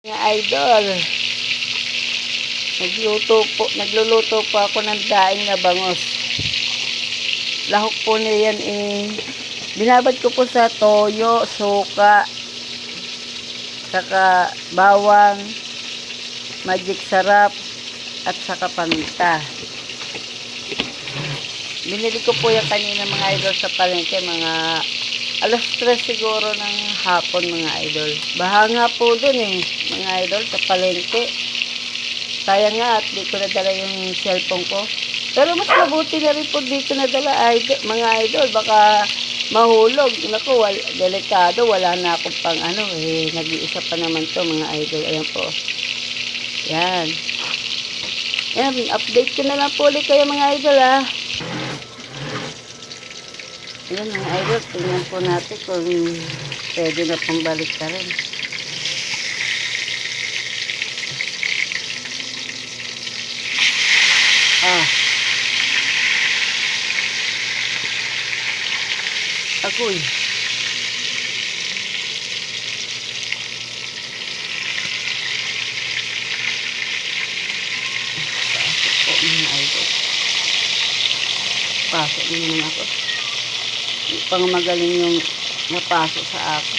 Mga idol, nagluluto po ako ng daing na bangos. Lahok po na yan binabad ko po sa toyo, suka, saka bawang, magic sarap, at saka paminta. Binili ko po yan kanina mga idol sa palengke, mga alas 3 siguro ng hapon mga idol. Baha nga po dun mga idol sa palengke. Sayang nga at di ko nadala yung cellphone ko. Pero mas mabuti na rin po di ko nadala mga idol. Baka mahulog. Naku, delikado. Wala na akong pang nag-iisa pa naman to mga idol. Ayan po. Yan. Ayan, update ko na lang po ulit kayo mga idol Ayan mga idol, tingnan po natin kung pwede na pong balik ka rin. Ako'y. Pasok po mga idol. Pasok naman ako. Pang magaling yung napasok sa ako.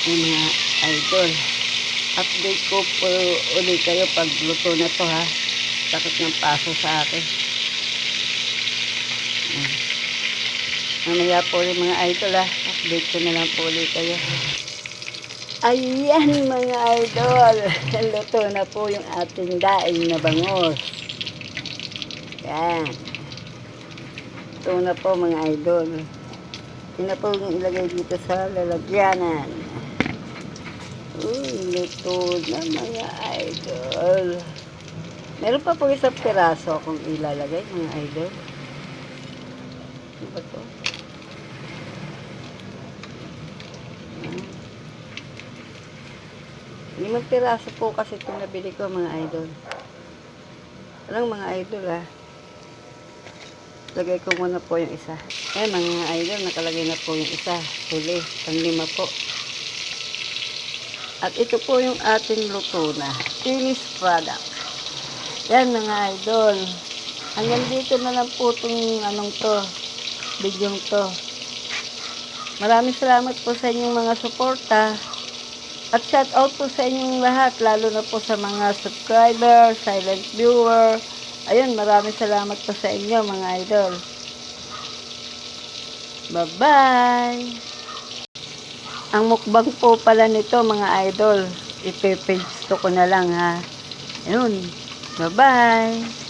Yung mga idol, update ko po ulit kayo pag luto na to Takot ng paso sa akin. Mamaya po rin mga idol update ko na lang po ulit kayo. Ayan mga idol, luto na po yung ating daing na bangos. Yan. Luto na po mga idol. Yun na po yung ilagay dito sa lalagyanan. Luto na mga idol. Meron pa po isang piraso akong ilalagay mga idol. Ano ba to? 5 piraso po kasi itong nabili ko mga idol. Alang mga idol lagay ko muna po yung isa. Ayan mga idol, nakalagay na po yung isa. Huli, pang-5 po. At ito po yung ating luto na finished product. Yan mga idol. Hanggang dito na lang po itong video to. Maraming salamat po sa inyong mga suporta. At shout out po sa inyong lahat, lalo na po sa mga subscriber, silent viewer. Ayun, maraming salamat po sa inyo mga idol. Bye-bye! Ang mukbang po pala nito mga idol, ipe-page ko na lang Ayun, bye-bye!